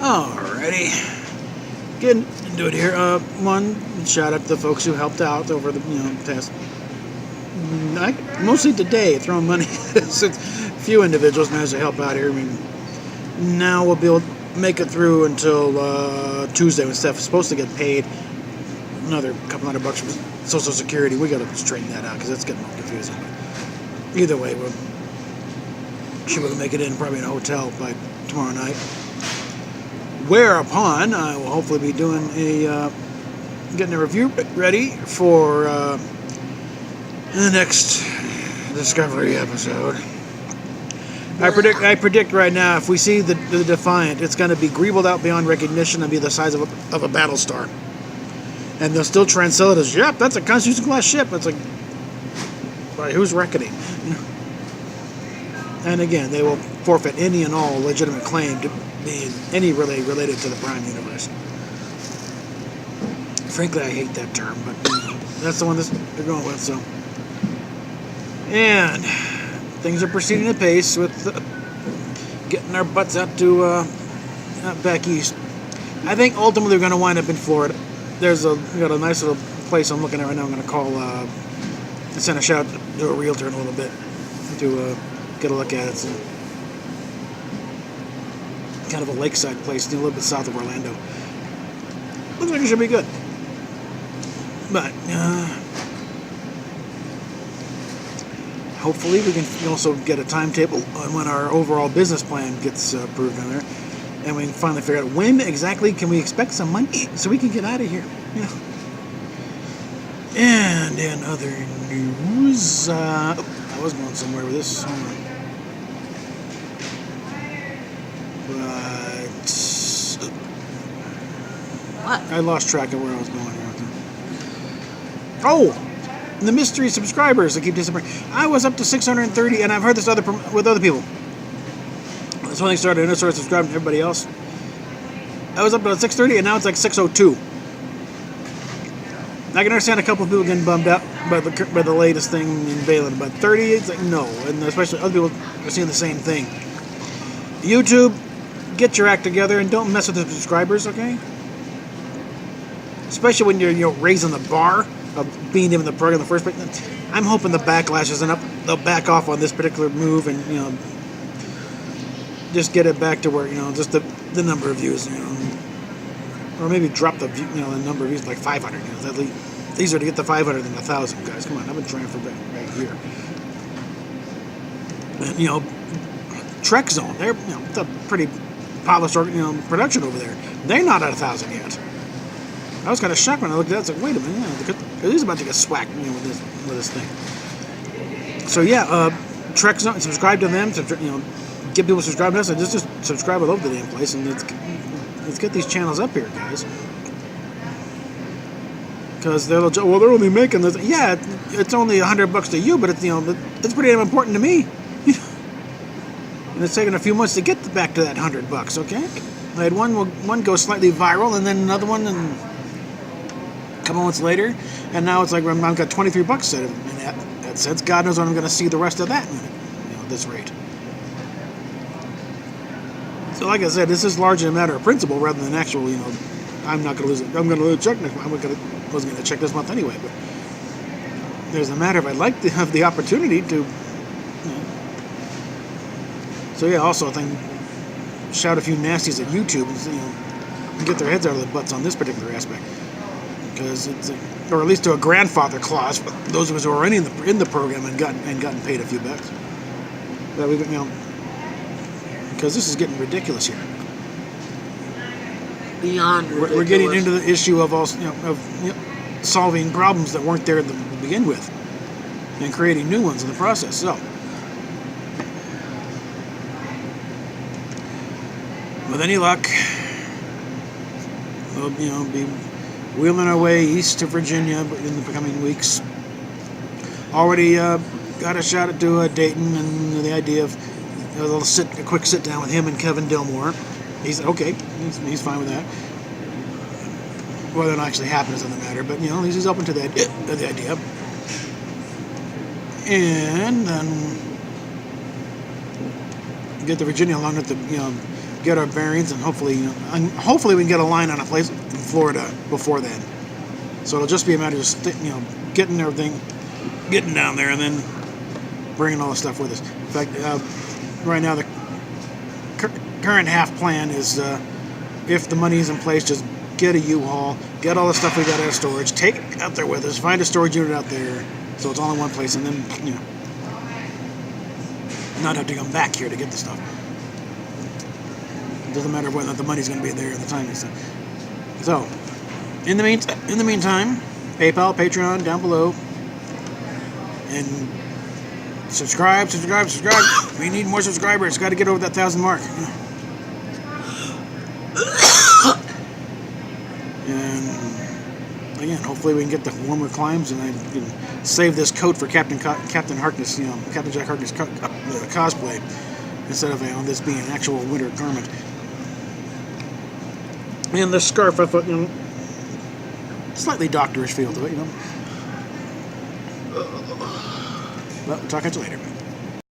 Alrighty, getting into it here. One shout out to the folks who helped out over the past, mostly today, throwing money. A few individuals managed to help out here. I mean, now we'll be able to make it through until Tuesday when Steph is supposed to get paid. Another couple $100 from Social Security. We got to straighten that out because that's getting all confusing. But either way, we'll should be able to make it in probably in a hotel by tomorrow night. Whereupon I will hopefully be doing getting a review ready for the next Discovery episode. I predict right now, if we see the Defiant, it's going to be greebled out beyond recognition and be the size of a Battlestar. And they'll still translate it as, yep, that's a Constitution-class ship. It's like, by whose reckoning? And again, they will forfeit any and all legitimate claim to being any related to the Prime Universe. Frankly, I hate that term, but that's the one they're going with. So, and things are proceeding at pace with getting our butts out to back east. I think ultimately we're going to wind up in Florida. We got a nice little place I'm looking at right now. I'm going to call, send a shout to a realtor in a little bit to get a look at it. So, kind of a lakeside place, a little bit south of Orlando. Looks like it should be good. But hopefully we can also get a timetable on when our overall business plan gets approved in there. And we can finally figure out when exactly can we expect some money so we can get out of here. Yeah. And in other news, I was going somewhere with this. But I lost track of where I was going here. Oh! The mystery subscribers that keep disappearing. I was up to 630, and I've heard this with other people. That's when they started. I started subscribing to everybody else. I was up to 630, and now it's like 602. I can understand a couple of people getting bummed out by the latest thing in Valen, but 30, it's like no, and especially other people are seeing the same thing. YouTube, get your act together and don't mess with the subscribers, okay? Especially when you're raising the bar of being in the program in the first place. I'm hoping the backlash isn't up. They'll back off on this particular move and just get it back to where just the number of views, or maybe drop the the number of views like 500. At least easier to get the 500 than 1,000, guys. Come on, I've been trying for right here. And Trek Zone, they're it's a pretty polished production over there. They're not at 1,000 yet. I was kind of shocked when I looked at it. It's like, wait a minute, he's about to get swacked with this thing. So yeah, Trek Zone, subscribe to them. Get people subscribed to us, and just subscribe all over the damn place, and let's get these channels up here, guys. Because they're only making this. Yeah, it's only $100 to you, but it's it's pretty damn important to me. And it's taken a few months to get back to that $100. Okay, I had one go slightly viral, and then another one, and a couple months later, and now it's like I've got $23 set in that sense. God knows when I'm going to see the rest of that at this rate. So, like I said, this is largely a matter of principle rather than actual. I'm not going to lose it. I'm going to lose a check next month. Wasn't going to check this month anyway. But there's a matter of I'd like to have the opportunity to. So yeah, also I think shout a few nasties at YouTube and get their heads out of the butts on this particular aspect, because it's or at least to a grandfather clause for those of us who are already in the program and gotten paid a few bucks. That we because this is getting ridiculous here. Beyond ridiculous. We're getting into the issue of also solving problems that weren't there to begin with, and creating new ones in the process. So, with any luck, we'll be wheeling our way east to Virginia in the coming weeks. Already got a shout out to Dayton and the idea of a quick sit down with him and Kevin Dillmore. He's okay. He's fine with that. Whether it actually happens doesn't matter, but he's open to the idea. And then get to Virginia along with get our bearings, and hopefully, and hopefully we can get a line on a place in Florida before then. So it'll just be a matter of just, getting everything, getting down there, and then bringing all the stuff with us. In fact, right now the current half plan is, if the money is in place, just get a U-Haul, get all the stuff we got out of storage, take it out there with us, find a storage unit out there, so it's all in one place, and then not have to come back here to get the stuff. It doesn't matter whether the money's going to be there at the time. So, in the meantime, PayPal, Patreon down below, and subscribe. We need more subscribers. Got to get over that 1,000 mark. And again, hopefully we can get the warmer climes, and I can save this coat for Captain Harkness, Captain Jack Harkness cosplay, instead of this being an actual winter garment. And the scarf, I thought, slightly doctorish feel to it, But we'll talk to you later.